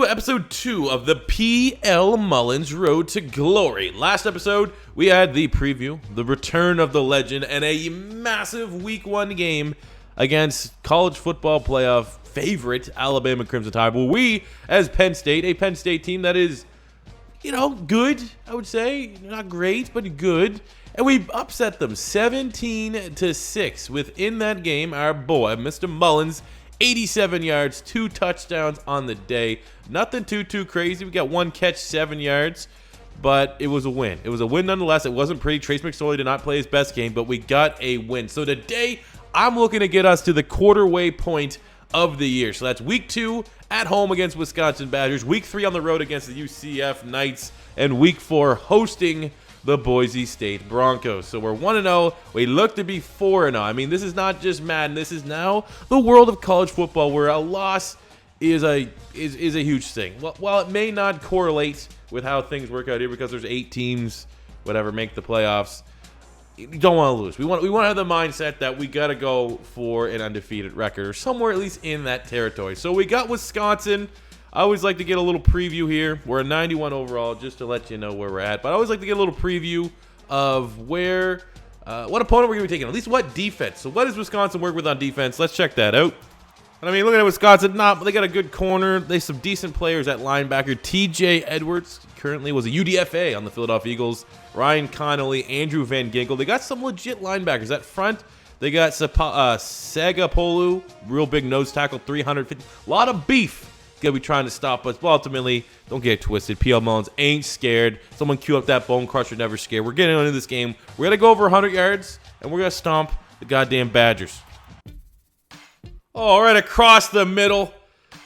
to episode 2 of the PL Mullions Road to Glory. Last episode, we had the preview, the return of the legend, and a massive Week 1 game against college football playoff favorite Alabama Crimson Tide. Well, we, as Penn State, a Penn State team that is, good, I would say. Not great, but good. And we upset them 17-6. Within that game, our boy, Mr. Mullins, 87 yards, 2 touchdowns on the day. Nothing too crazy. We got 1 catch, 7 yards, but it was a win. It was a win nonetheless. It wasn't pretty. Trace McSorley did not play his best game, but we got a win. So today, I'm looking to get us to the quarter-way point of the year. So that's Week 2 at home against Wisconsin Badgers, Week 3 on the road against the UCF Knights, and Week 4 hosting the Boise State Broncos. So we're 1-0. We look to be 4-0. I mean, this is not just Madden. This is now the world of college football, where a loss is a huge thing. While it may not correlate with how things work out here, because there's 8 teams, whatever, make the playoffs, you don't want to lose. We want to have the mindset that we got to go for an undefeated record, or somewhere at least in that territory. So we got Wisconsin. I always like to get a little preview here. We're a 91 overall, just to let you know where we're at. But I always like to get a little preview of what opponent we're going to be taking, at least what defense. So what does Wisconsin work with on defense? Let's check that out. And I mean, looking at Wisconsin, they got a good corner. They have some decent players at linebacker. TJ Edwards currently was a UDFA on the Philadelphia Eagles. Ryan Connolly, Andrew Van Ginkel. They got some legit linebackers. At front, they got Sagapolu, real big nose tackle, 350. A lot of beef. Gonna be trying to stop us, but ultimately, don't get it twisted. PL Mullions ain't scared. Someone cue up that bone crusher, never scared. We're getting into this game. We're gonna go over 100 yards, and we're gonna stomp the goddamn Badgers. Oh, right across the middle,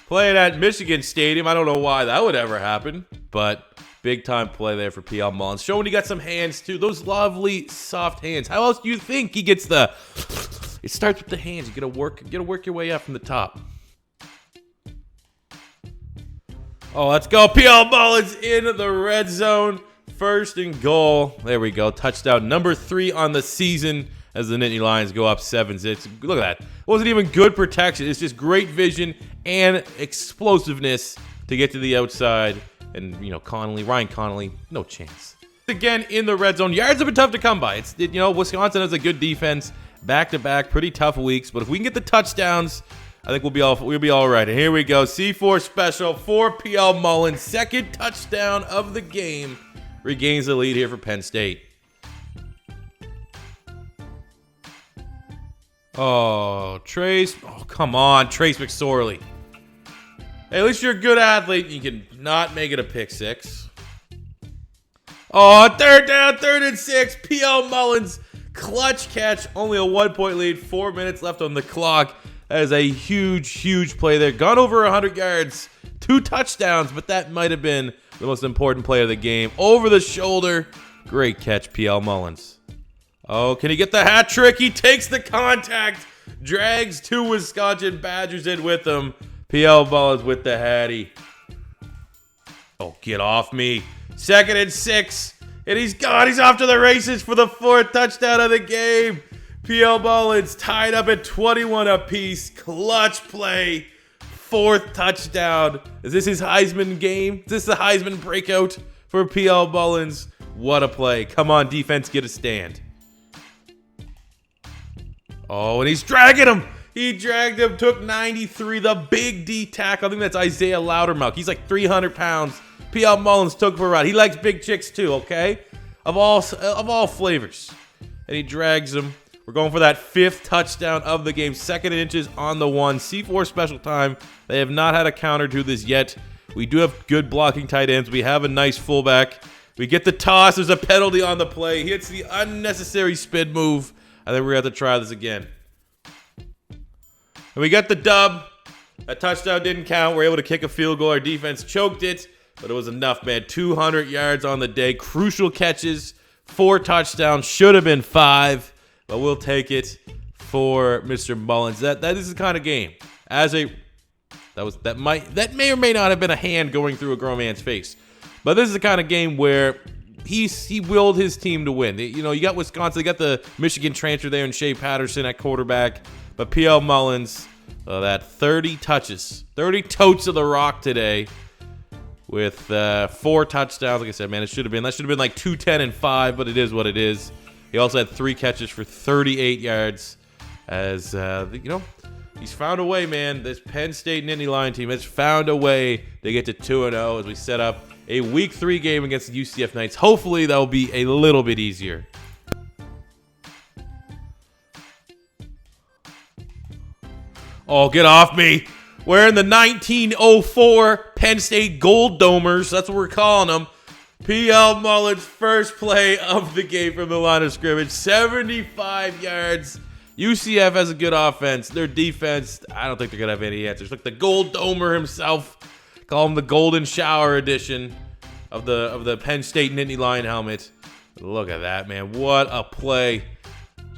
playing at Michigan Stadium. I don't know why that would ever happen, but big time play there for PL Mullions. Showing he got some hands too. Those lovely soft hands. How else do you think he gets the? It starts with the hands. You gotta work your way up from the top. Oh, let's go. PL Mullions in the red zone. 1st and goal. There we go. Touchdown number 3 on the season as the Nittany Lions go up 7-6. Look at that. It wasn't even good protection. It's just great vision and explosiveness to get to the outside. And, Ryan Connolly, no chance. Again, in the red zone. Yards have been tough to come by. Wisconsin has a good defense. Back-to-back, pretty tough weeks. But if we can get the touchdowns, I think we'll be all right. And here we go. C4 special for PL Mullions. 2nd touchdown of the game. Regains the lead here for Penn State. Oh, Trace. Oh, come on. Trace McSorley. Hey, at least you're a good athlete. You can not make it a pick 6. Oh, 3rd down, 3rd and 6. PL Mullions. Clutch catch. Only a 1-point lead. 4 minutes left on the clock. That is a huge play there. Gone over 100 yards. 2 touchdowns, but that might have been the most important play of the game. Over the shoulder. Great catch, PL Mullions. Oh, can he get the hat trick? He takes the contact. Drags 2 Wisconsin Badgers in with him. PL Mullions with the hattie. Oh, get off me. 2nd and 6. And he's gone. He's off to the races for the 4th touchdown of the game. PL Mullions tied up at 21 apiece. Clutch play. 4th touchdown. Is this his Heisman game? Is this the Heisman breakout for PL Mullions? What a play. Come on, defense, get a stand. Oh, and he's dragging him. He dragged him, took 93. The big D tackle. I think that's Isaiah Loudermilk. He's like 300 pounds. PL Mullions took for a ride. He likes big chicks too, okay? Of all flavors. And he drags him. We're going for that 5th touchdown of the game. 2nd and inches on the 1. C4 special time. They have not had a counter to this yet. We do have good blocking tight ends. We have a nice fullback. We get the toss. There's a penalty on the play. He hits the unnecessary spin move. I think we're going to have to try this again. And we got the dub. That touchdown didn't count. We're able to kick a field goal. Our defense choked it, but it was enough, man. 200 yards on the day. Crucial catches. 4 touchdowns. Should have been 5. But we'll take it for Mr. Mullins. That is the kind of game. That may or may not have been a hand going through a grown man's face. But this is the kind of game where he willed his team to win. You got Wisconsin, they got the Michigan transfer there and Shea Patterson at quarterback. But PL Mullions, that 30 touches, 30 totes of the rock today. with 4 touchdowns. Like I said, man, that should have been like 210 and 5, but it is what it is. He also had 3 catches for 38 yards. As he's found a way, man. This Penn State Nittany Lion team has found a way to get to 2-0 as we set up a Week 3 game against the UCF Knights. Hopefully, that will be a little bit easier. Oh, get off me. Wearing the 1904 Penn State Gold Domers. That's what we're calling them. PL Mullions' first play of the game from the line of scrimmage. 75 yards. UCF has a good offense. Their defense, I don't think they're going to have any answers. Look, the Gold Domer himself. Call him the Golden Shower edition of the Penn State Nittany Lion helmet. Look at that, man. What a play.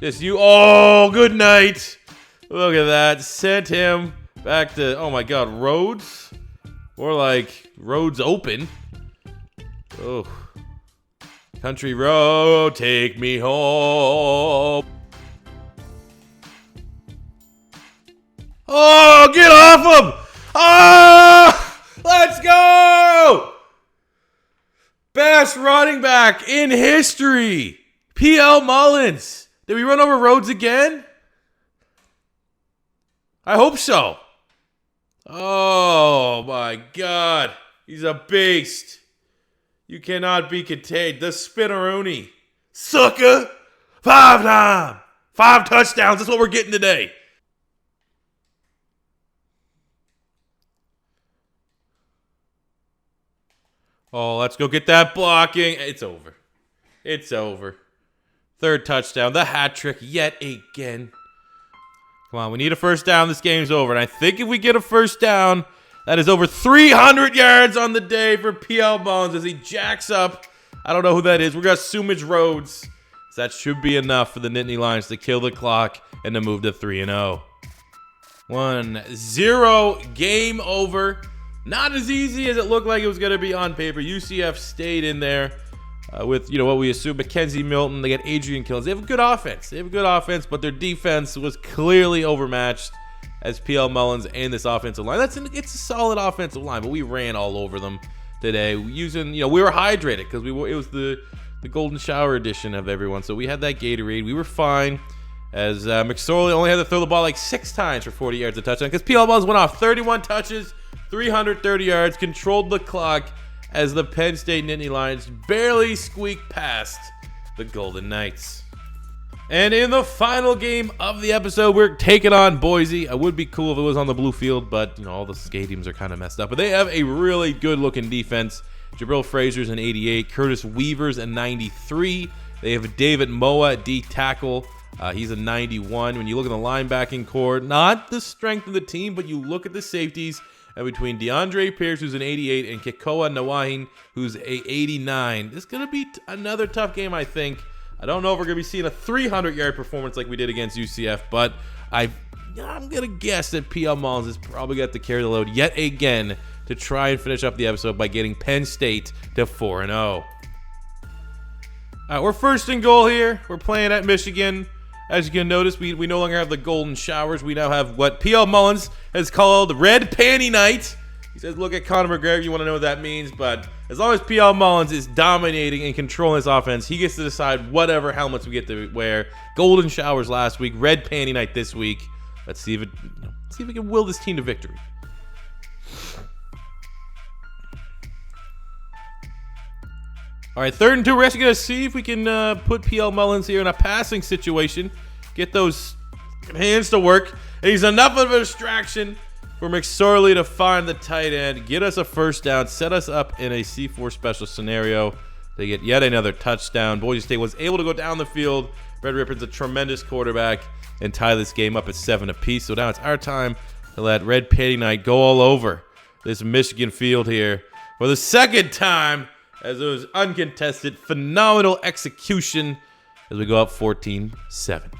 Oh, good night. Look at that. Sent him back to, oh my God, Rhodes? More like Rhodes Open. Oh. Country road, take me home. Oh, get off him! Oh, let's go! Best running back in history. PL Mullions. Did we run over Rhodes again? I hope so. Oh my God. He's a beast. You cannot be contained. The Spinneroonie. SUCKA. 5 touchdowns. That's what we're getting today. Oh, let's go get that blocking. It's over. It's over. 3rd touchdown. The hat trick yet again. Come on, we need a first down. This game's over. And I think if we get a first down, that is over 300 yards on the day for PL Mullions as he jacks up. I don't know who that is. We got Sumage Rhodes. So that should be enough for the Nittany Lions to kill the clock and to move to 3-0. 1-0. Game over. Not as easy as it looked like it was going to be on paper. UCF stayed in there with, what we assume, Mackenzie Milton. They got Adrian Kills. They have a good offense. But their defense was clearly overmatched as PL Mullions and this offensive line. It's a solid offensive line, but we ran all over them today using, we were hydrated because it was the Golden Shower edition of everyone. So we had that Gatorade. We were fine. As McSorley only had to throw the ball like 6 times for 40 yards of touchdown because PL Mullions went off 31 touches. 330 yards, controlled the clock as the Penn State Nittany Lions barely squeaked past the Golden Knights. And in the final game of the episode, we're taking on Boise. It would be cool if it was on the blue field, but all the stadiums are kind of messed up. But they have a really good-looking defense. Jabril Frazier's an 88, Curtis Weaver's a 93. They have David Moa at D tackle. He's a 91. When you look at the linebacking core, not the strength of the team, but you look at the safeties. And between DeAndre Pierce, who's an 88, and Kekoa Nawahin, who's a 89, this is going to be another tough game, I think. I don't know if we're going to be seeing a 300-yard performance like we did against UCF, but I'm going to guess that PL Mullions is probably got to carry the load yet again to try and finish up the episode by getting Penn State to 4-0. All right, we're first and goal here. We're playing at Michigan. As you can notice, we no longer have the golden showers. We now have what PL Mullions has called Red Panty Night. He says, look at Conor McGregor. You want to know what that means. But as long as PL Mullions is dominating and controlling this offense, he gets to decide whatever helmets we get to wear. Golden showers last week. Red Panty Night this week. Let's see if we can will this team to victory. All right, 3rd and 2. We're actually going to see if we can put PL Mullions here in a passing situation. Get those hands to work. And he's enough of a distraction for McSorley to find the tight end, get us a first down, set us up in a C4 special scenario. They get yet another touchdown. Boise State was able to go down the field. Red Rippon's a tremendous quarterback and tie this game up at 7 apiece. So now it's our time to let Red Panty Night go all over this Michigan field here for the 2nd time. As it was uncontested, phenomenal execution as we go up 14-7.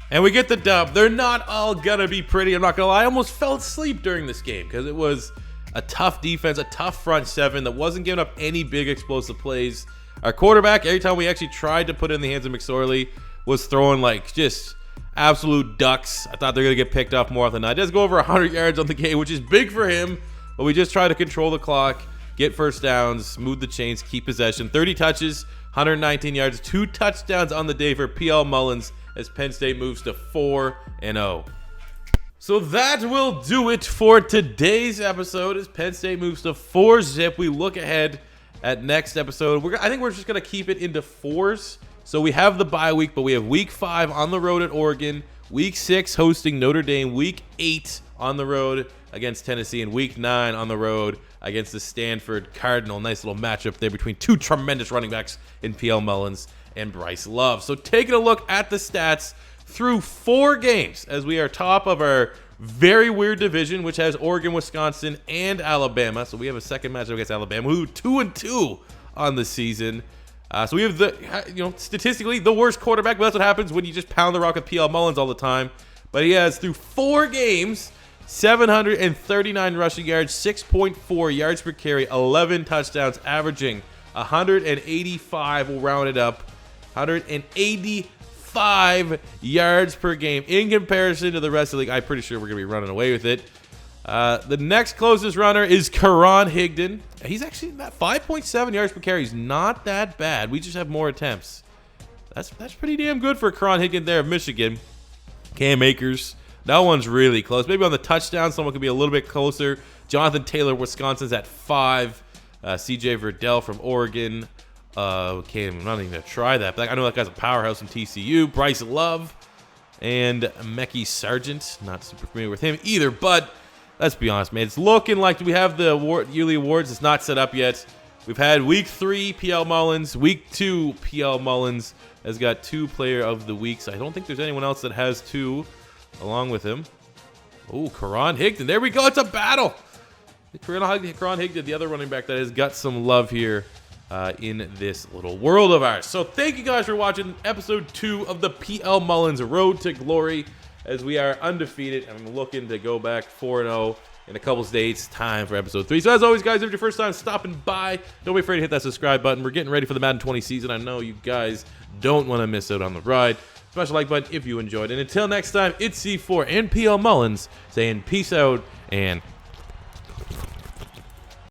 And we get the dub. They're not all going to be pretty. I'm not going to lie. I almost fell asleep during this game because it was a tough defense, a tough front 7 that wasn't giving up any big explosive plays. Our quarterback, every time we actually tried to put it in the hands of McSorley, was throwing like just absolute ducks. I thought they were going to get picked off more often than not. He does go over 100 yards on the game, which is big for him. But we just try to control the clock, get first downs, smooth the chains, keep possession. 30 touches, 119 yards, 2 touchdowns on the day for PL Mullions as Penn State moves to 4-0. So that will do it for today's episode as Penn State moves to 4-zip. We look ahead at next episode. I think we're just going to keep it into 4s. So we have the bye week, but we have week 5 on the road at Oregon, week 6 hosting Notre Dame, week 8 on the road against Tennessee, and week 9 on the road against the Stanford Cardinal. Nice little matchup there between 2 tremendous running backs in PL Mullions and Bryce Love. So taking a look at the stats through 4 games as we are top of our very weird division, which has Oregon, Wisconsin, and Alabama. So we have a second matchup against Alabama, who 2-2 on the season. So we have the, statistically the worst quarterback, but that's what happens when you just pound the rock with PL Mullions all the time. But he has through 4 games, 739 rushing yards, 6.4 yards per carry, 11 touchdowns, averaging 185. We'll round it up, 185 yards per game in comparison to the rest of the league. I'm pretty sure we're going to be running away with it. The next closest runner is Karan Higdon. He's actually at 5.7 yards per carry. He's not that bad. We just have more attempts. That's pretty damn good for Karan Higdon there of Michigan. Cam Akers, that one's really close. Maybe on the touchdown, someone could be a little bit closer. Jonathan Taylor, Wisconsin's at 5. CJ Verdell from Oregon. Okay, I'm not even going to try that. But I know that guy's a powerhouse from TCU. Bryce Love and Mekhi Sargent. Not super familiar with him either, but let's be honest, man. It's looking like we have the yearly awards. It's not set up yet. We've had week 3 PL Mullions. Week 2 PL Mullions has got 2 player of the weeks. I don't think there's anyone else that has 2 along with him. Oh, Karan Higdon. There we go. It's a battle. Karan Higdon, the other running back that has got some love here in this little world of ours. So thank you guys for watching episode 2 of the PL Mullions Road to Glory as we are undefeated. I'm looking to go back 4-0 in a couple days. Time for episode 3. So as always, guys, if it's your first time stopping by, don't be afraid to hit that subscribe button. We're getting ready for the Madden 20 season. I know you guys don't want to miss out on the ride. Smash the like button if you enjoyed. And until next time, it's C4 and PL Mullions saying peace out and